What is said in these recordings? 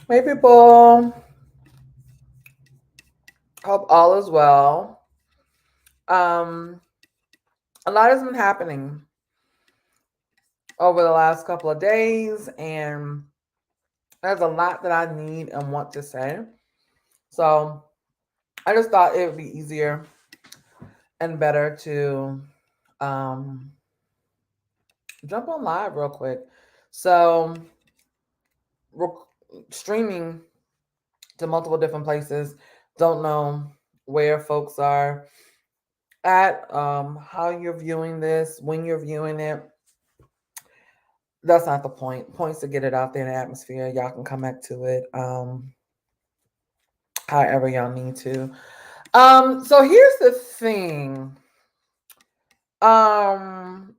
Hey people, hope all is well. Um, a lot has been happening over the last couple of days, and there's a lot that I need and want to say. So I just thought it would be easier and better to um, jump on live real quick. So rec- streaming to multiple different places. Don't know where folks are at, how you're viewing this, when you're viewing it. That's not the point. Point's to get it out there in the atmosphere. Y'all can come back to it however y'all need to. So here's the thing. I'm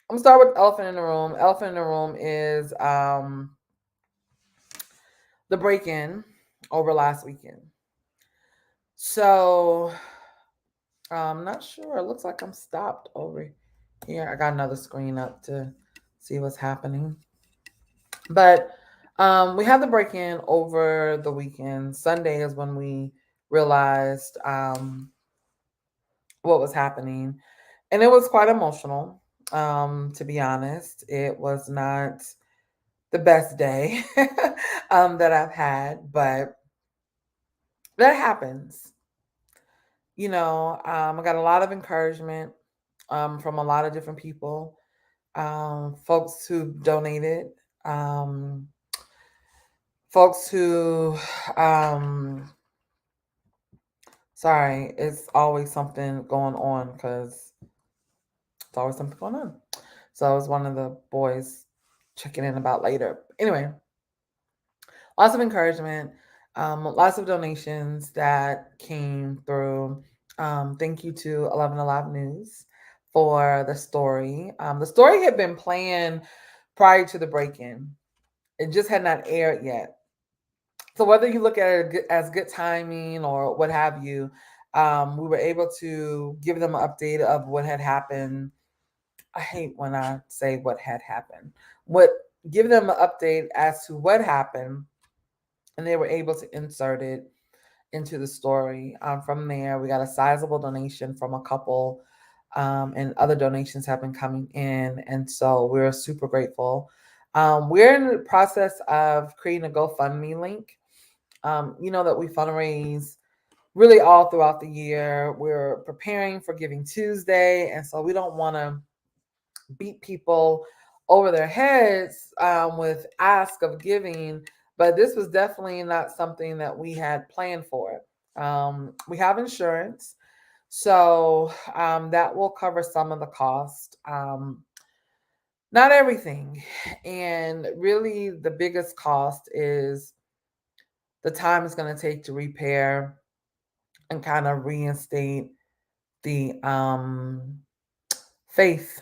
gonna start with elephant in the room. Elephant in the room is the break-in over last weekend. So I'm not sure. It looks like I'm stopped over here. I got another screen up to see what's happening. But we had the break in over the weekend. Sunday is when we realized what was happening. And it was quite emotional, to be honest. It was not the best day that I've had, but that happens. I got a lot of encouragement from a lot of different people, folks who donated, um, folks who sorry, it's always something going on because it's always something going on. So it was one of the boys checking in about later. Anyway, lots of encouragement, lots of donations that came through. Thank you to 11 Alive News for the story. The story had been planned prior to the break in, it just had not aired yet. So whether you look at it as good timing or what have you, we were able to give them an update of what had happened. I hate when I say what had happened. What Give them an update as to what happened, and they were able to insert it into the story. From there, we got a sizable donation from a couple, and other donations have been coming in, and so we're super grateful. We're in the process of creating a GoFundMe link. You know that we fundraise really all throughout the year. We're preparing for Giving Tuesday, and so we don't want to beat people over their heads with ask of giving, but this was definitely not something that we had planned for. We have insurance, so that will cover some of the cost. Not everything, and really the biggest cost is the time it's going to take to repair and kind of reinstate the faith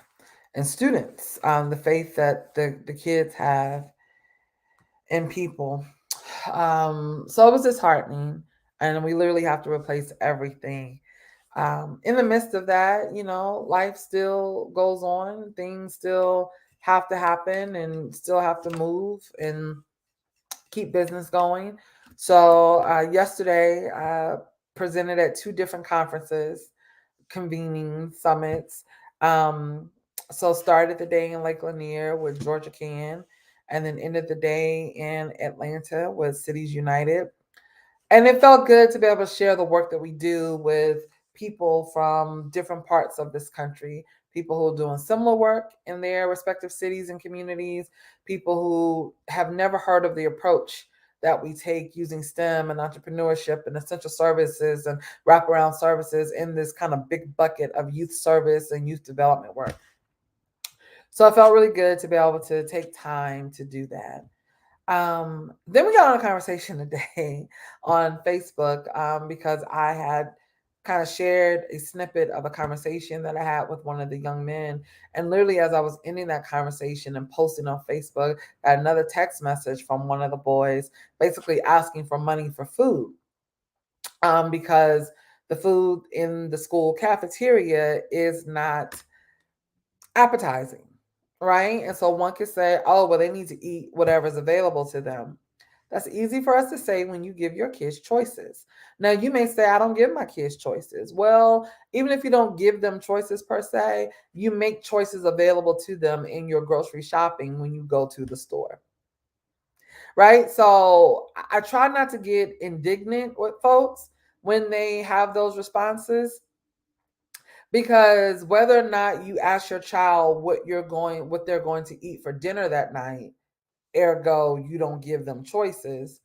in students, the faith that the kids have in people. So it was disheartening, and we literally have to replace everything. In the midst of that, life still goes on, things still have to happen, and still have to move and keep business going. So yesterday, I presented at two different conferences, convening summits. Um, so started the day in Lake Lanier with Georgia Can, and then ended the day in Atlanta with Cities United. And it felt good to be able to share the work that we do with people from different parts of this country, people who are doing similar work in their respective cities and communities, people who have never heard of the approach that we take using STEM and entrepreneurship and essential services and wraparound services in this kind of big bucket of youth service and youth development work. So it felt really good to be able to take time to do that. Then we got on a conversation today on Facebook, because I had kind of shared a snippet of a conversation that I had with one of the young men. And literally, as I was ending that conversation and posting on Facebook, I had another text message from one of the boys basically asking for money for food, because the food in the school cafeteria is not appetizing. right? And so one could say, oh, well, they need to eat whatever's available to them. That's easy for us to say when you give your kids choices. Now, you may say, I don't give my kids choices. Well, even if you don't give them choices per se, you make choices available to them in your grocery shopping when you go to the store, right? So I try not to get indignant with folks when they have those responses, because whether or not you ask your child what they're going to eat for dinner that night, ergo you don't give them choices,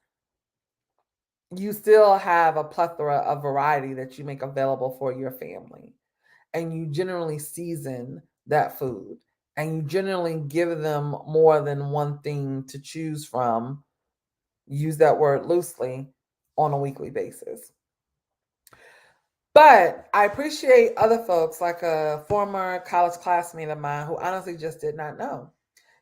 you still have a plethora of variety that you make available for your family. And you generally season that food, and you generally give them more than one thing to choose from, use that word loosely, on a weekly basis. But I appreciate other folks, like a former college classmate of mine who honestly just did not know.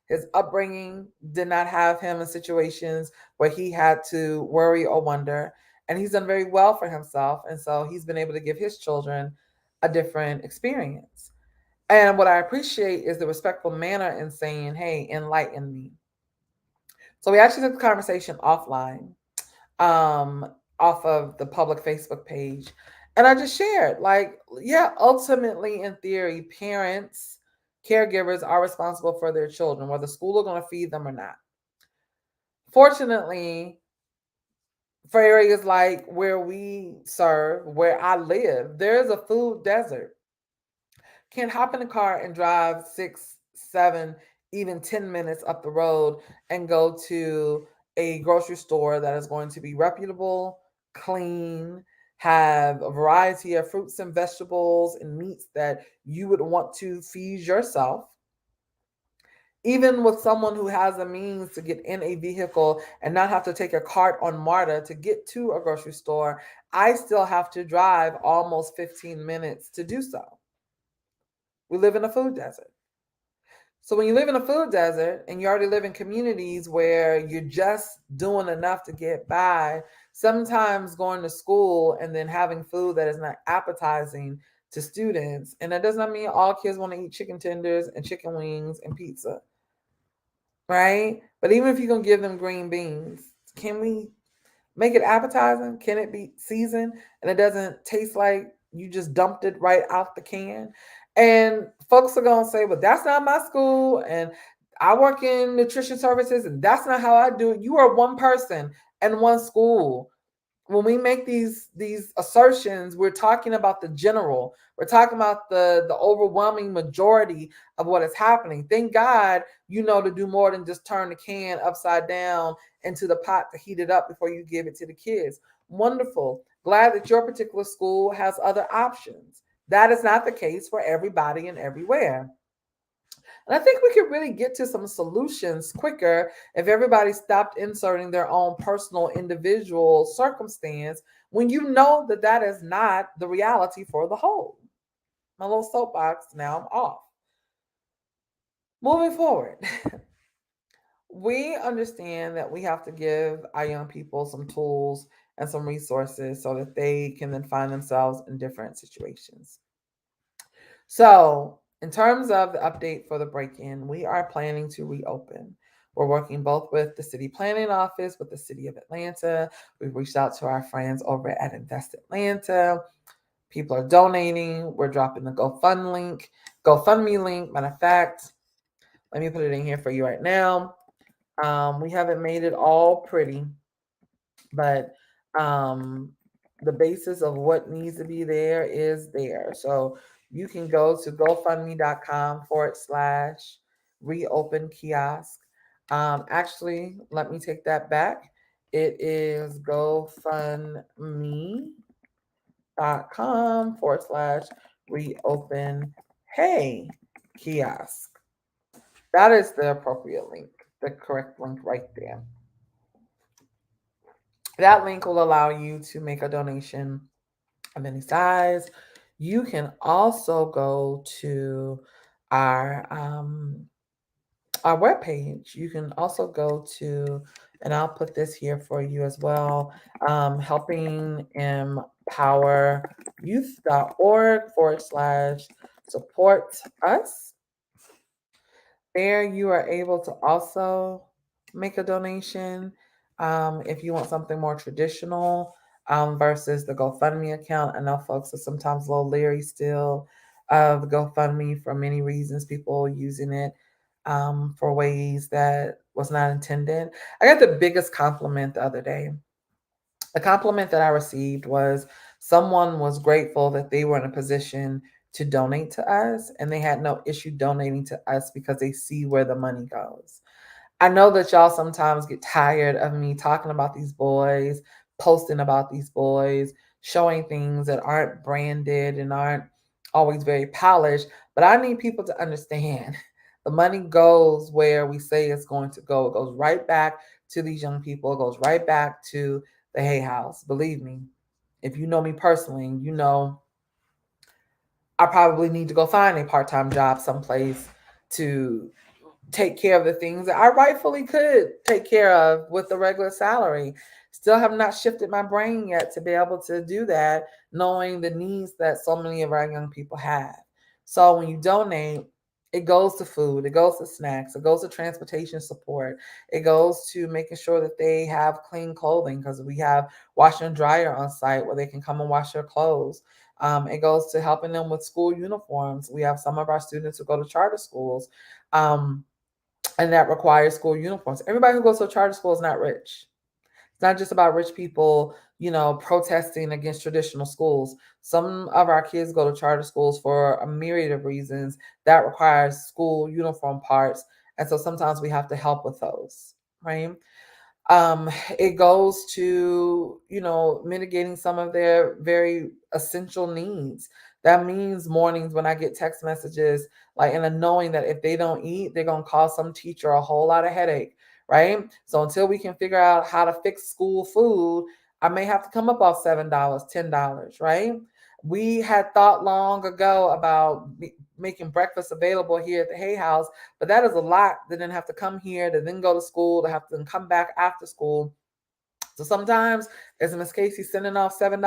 His upbringing did not have him in situations where he had to worry or wonder. And he's done very well for himself. And so he's been able to give his children a different experience. And what I appreciate is the respectful manner in saying, hey, enlighten me. So we actually took the conversation offline, um, off of the public Facebook page. And I just shared, like, yeah, ultimately, in theory, parents, caregivers are responsible for their children, whether school are going to feed them or not. Fortunately, for areas like where we serve, where I live, there's a food desert. Can hop in a car and drive 6, 7, even 10 minutes up the road and go to a grocery store that is going to be reputable, clean, have a variety of fruits and vegetables and meats that you would want to feed yourself. Even with someone who has the means to get in a vehicle and not have to take a cart on MARTA to get to a grocery store, I still have to drive almost 15 minutes to do so. We live in a food desert. So when you live in a food desert and you already live in communities where you're just doing enough to get by, sometimes going to school and then having food that is not appetizing to students, and that does not mean all kids want to eat chicken tenders and chicken wings and pizza, right? But even if you're gonna give them green beans, can we make it appetizing? Can it be seasoned and it doesn't taste like you just dumped it right out the can? And folks are gonna say, "Well, that's not my school, and I work in nutrition services, and that's not how I do it." You are one person and one school. When we make these assertions, we're talking about the general. We're talking about the overwhelming majority of what is happening. Thank God you know to do more than just turn the can upside down into the pot to heat it up before you give it to the kids. Wonderful. Glad that your particular school has other options. That is not the case for everybody and everywhere. And I think we could really get to some solutions quicker if everybody stopped inserting their own personal, individual circumstance when you know that that is not the reality for the whole. My little soapbox, now I'm off. Moving forward, we understand that we have to give our young people some tools and some resources so that they can then find themselves in different situations. So, in terms of the update for the break in, we are planning to reopen. We're working both with the city planning office, with the city of Atlanta. We've reached out to our friends over at Invest Atlanta. People are donating. We're dropping the GoFundMe link. Matter of fact, let me put it in here for you right now. We haven't made it all pretty, but um, the basis of what needs to be there is there. So you can go to gofundme.com/reopen kiosk. Actually, let me take that back. It is gofundme.com/reopen hey kiosk. That is the appropriate link, the correct link right there. That link will allow you to make a donation of any size. You can also go to our our webpage. You can also go to, and I'll put this here for you as well, helpingempoweryouth.org/support us. there you are able to also make a donation if you want something more traditional versus the GoFundMe account. I know folks are sometimes a little leery still of GoFundMe for many reasons, people using it for ways that was not intended. I got the biggest compliment the other day. The compliment that I received was someone was grateful that they were in a position to donate to us and they had no issue donating to us because they see where the money goes. I know that y'all sometimes get tired of me talking about these boys, posting about these boys, showing things that aren't branded and aren't always very polished, but I need people to understand the money goes where we say it's going to go. It goes right back to these young people, it goes right back to the Hay House. Believe me, if you know me personally, you know I probably need to go find a part time job someplace to take care of the things that I rightfully could take care of with the regular salary. Still have not shifted my brain yet to be able to do that, knowing the needs that so many of our young people have. So when you donate, it goes to food, it goes to snacks, it goes to transportation support, it goes to making sure that they have clean clothing because we have washer and dryer on site where they can come and wash their clothes. It goes to helping them with school uniforms. We have some of our students who go to charter schools. Um, and that requires school uniforms. Everybody who goes to a charter school is not rich. It's not just about rich people, protesting against traditional schools. Some of our kids go to charter schools for a myriad of reasons that requires school uniform parts. And so sometimes we have to help with those, right? um, it goes to mitigating some of their very essential needs. That means mornings when I get text messages like and a knowing that if they don't eat they're going to cause some teacher a whole lot of headache, right? So until we can figure out how to fix school food, I may have to come up off $7, $10, right? We had thought long ago about making breakfast available here at the Hay House, but that is a lot to then have to come here, to then go to school, to have to then come back after school. So sometimes, as Miss Casey sending off $7,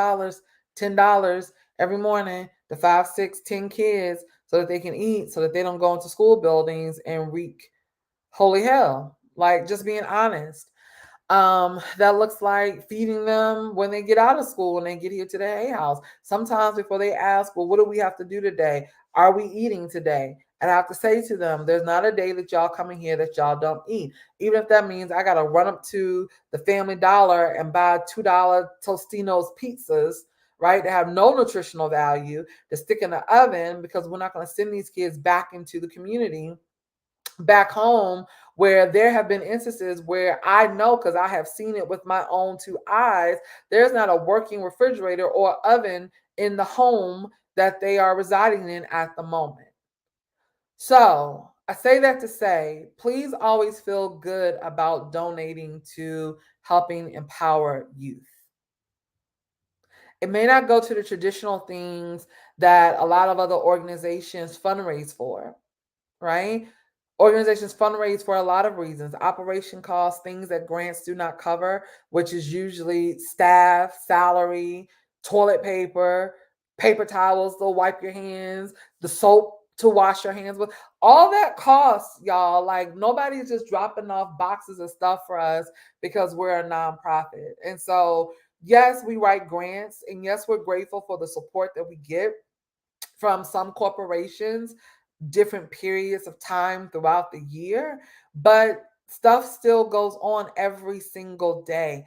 $10 every morning to 5, 6, 10 kids so that they can eat, so that they don't go into school buildings and wreak holy hell. Like just being honest. That looks like feeding them when they get out of school, when they get here to the Hay House. Sometimes before they ask, well, what do we have to do today? Are we eating today? And I have to say to them, there's not a day that y'all come in here that y'all don't eat. Even if that means I got to run up to the Family Dollar and buy $2 Tostino's pizzas, right? That have no nutritional value to stick in the oven because we're not going to send these kids back into the community back home where there have been instances where I know because I have seen it with my own two eyes, there's not a working refrigerator or oven in the home that they are residing in at the moment. So I say that to say, please always feel good about donating to helping empower youth. It may not go to the traditional things that a lot of other organizations fundraise for, right? Organizations fundraise for a lot of reasons: operation costs, things that grants do not cover, which is usually staff, salary, toilet paper, paper towels to wipe your hands, the soap to wash your hands with. All that costs, y'all. Like nobody's just dropping off boxes of stuff for us because we're a nonprofit. And so, yes, we write grants, and yes, we're grateful for the support that we get from some corporations different periods of time throughout the year, but stuff still goes on every single day.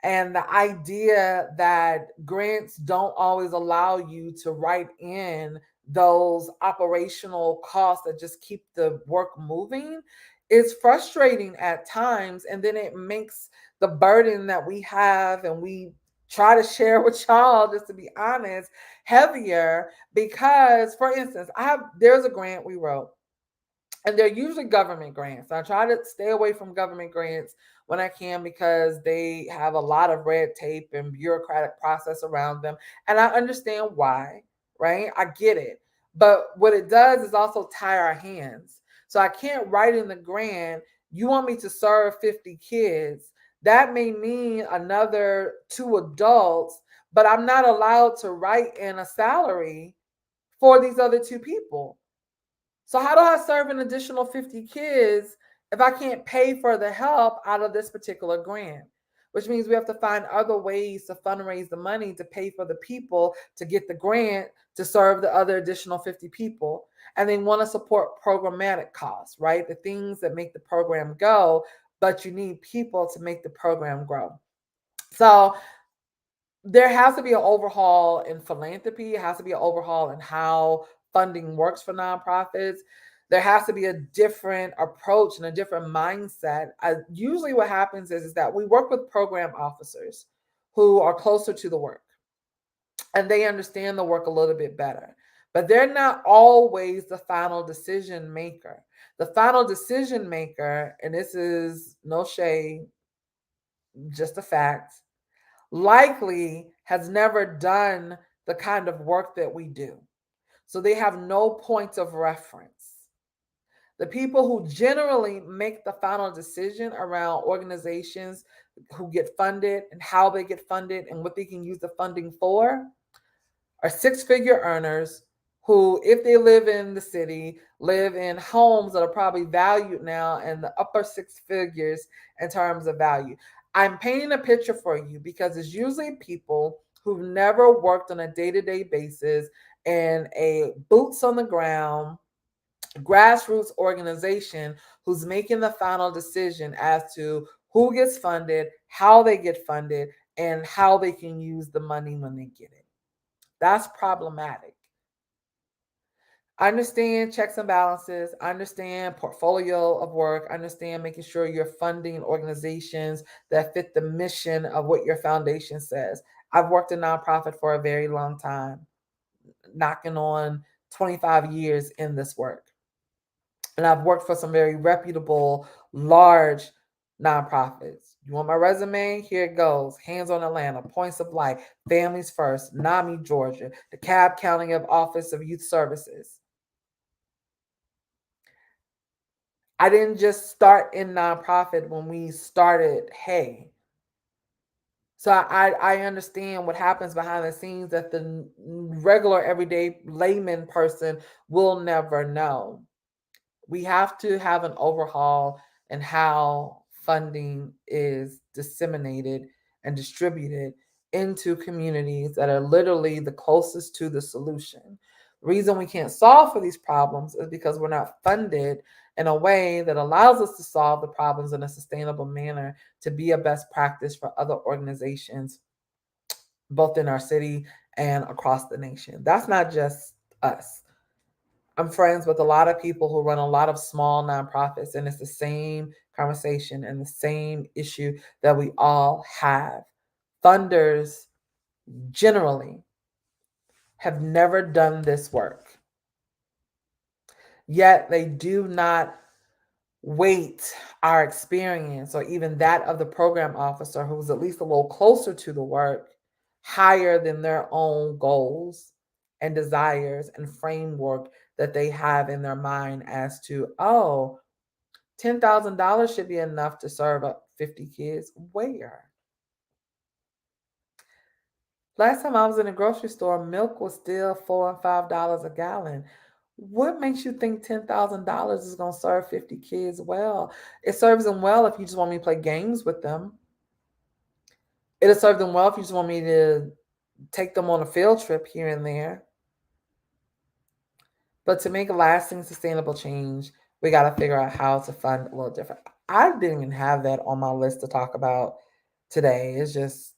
And the idea that grants don't always allow you to write in those operational costs that just keep the work moving is frustrating at times. And then it makes the burden that we have and we try to share with y'all, just to be honest, heavier because, for instance, there's a grant we wrote, and they're usually government grants. I try to stay away from government grants when I can because they have a lot of red tape and bureaucratic process around them, and I understand why, right? I get it, but what it does is also tie our hands. So I can't write in the grant, you want me to serve 50 kids. That may mean another 2 adults, but I'm not allowed to write in a salary for these other 2 people. So how do I serve an additional 50 kids if I can't pay for the help out of this particular grant? Which means we have to find other ways to fundraise the money to pay for the people to get the grant to serve the other additional 50 people. And they want to support programmatic costs, right? The things that make the program go, but you need people to make the program grow. So there has to be an overhaul in philanthropy. It has to be an overhaul in how funding works for nonprofits. There has to be a different approach and a different mindset. Usually, what happens is that we work with program officers who are closer to the work and they understand the work a little bit better. But they're not always the final decision maker. The final decision maker, and this is no shade, just a fact, likely has never done the kind of work that we do. So they have no point of reference. The people who generally make the final decision around organizations who get funded and how they get funded and what they can use the funding for are six-figure earners who, if they live in the city, live in homes that are probably valued now in the upper six figures in terms of value. I'm painting a picture for you because it's usually people who've never worked on a day-to-day basis in a boots on the ground grassroots organization who's making the final decision as to who gets funded, how they get funded, and how they can use the money when they get it. That's problematic. I understand checks and balances. I understand portfolio of work. I understand making sure you're funding organizations that fit the mission of what your foundation says. I've worked in nonprofit for a very long time, knocking on 25 years in this work. And I've worked for some very reputable, large nonprofits. You want my resume? Here it goes. Hands on Atlanta, Points of Light, Families First, NAMI, Georgia, the Cobb County Office of Youth Services. I didn't just start in nonprofit when we started Hey. So I understand what happens behind the scenes that the regular everyday layman person will never know. We have to have an overhaul in how funding is disseminated and distributed into communities that are literally the closest to the solution. The reason we can't solve for these problems is because we're not funded in a way that allows us to solve the problems in a sustainable manner to be a best practice for other organizations, both in our city and across the nation. That's not just us. I'm friends with a lot of people who run a lot of small nonprofits, and it's the same conversation and the same issue that we all have. Funders generally have never done this work, yet they do not weight our experience or even that of the program officer who's at least a little closer to the work higher than their own goals and desires and framework that they have in their mind as to, oh, $10,000 should be enough to serve up 50 kids. Where? Last time I was in a grocery store, milk was still $4 and $5 a gallon. What makes you think $10,000 is going to serve 50 kids well? It serves them well if you just want me to play games with them. It'll serve them well if you just want me to take them on a field trip here and there. But to make a lasting, sustainable change, we got to figure out how to fund a little different. I didn't even have that on my list to talk about today. It's just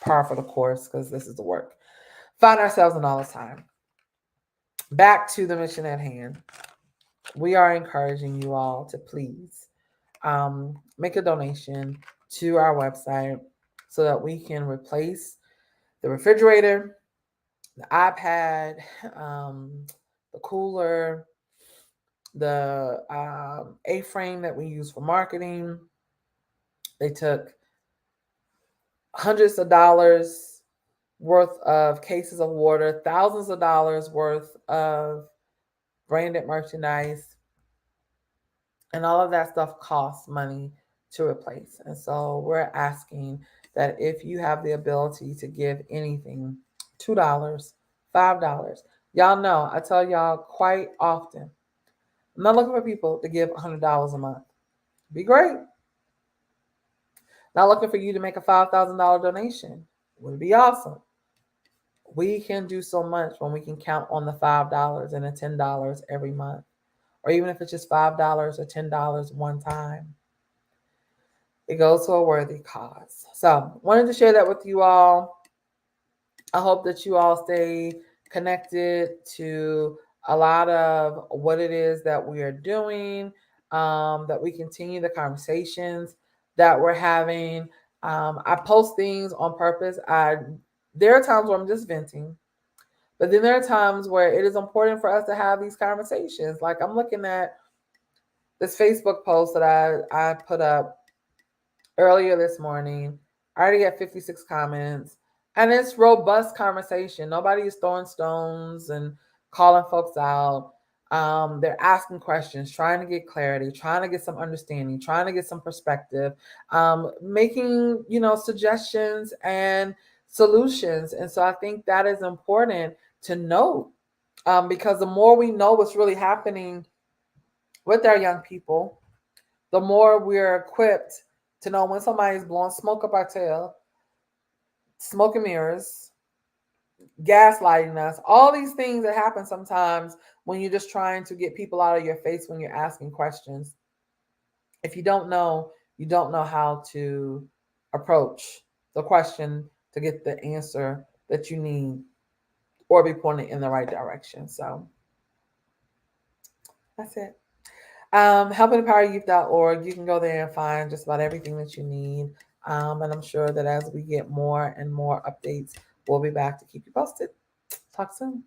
par for the course because this is the work. Find ourselves in all the time. Back to the mission at hand. We are encouraging you all to please make a donation to our website so that we can replace the refrigerator, the iPad, the cooler, the A-frame that we use for marketing. They took hundreds of dollars worth of cases of water, thousands of dollars worth of branded merchandise, and all of that stuff costs money to replace. And so we're asking that if you have the ability to give anything, $2, $5, y'all know I tell y'all quite often, I'm not looking for people to give $100 a month. Be great. Not looking for you to make a $5,000 donation. Would be awesome. We can do so much when we can count on the $5 and the $10 every month, or even if it's just $5 or $10 one time. It goes to a worthy cause. So, wanted to share that with you all. I hope that you all stay connected to a lot of what it is that we are doing, that we continue the conversations that we're having. I post things on purpose. There are times where I'm just venting, but then there are times where it is important for us to have these conversations. Like I'm looking at this Facebook post that I put up earlier this morning. I already had 56 comments, and it's robust conversation. Nobody is throwing stones and calling folks out. They're asking questions, trying to get clarity, trying to get some understanding, trying to get some perspective, making suggestions and solutions. And so I think that is important to note, because the more we know what's really happening with our young people, the more we're equipped to know when somebody's blowing smoke up our tail, smoke and mirrors, gaslighting us, all these things that happen sometimes when you're just trying to get people out of your face when you're asking questions. If you don't know how to approach the question to get the answer that you need or be pointed in the right direction. So that's it. Helpingempoweryouth.org. You can go there and find just about everything that you need. And I'm sure that as we get more and more updates, we'll be back to keep you posted. Talk soon.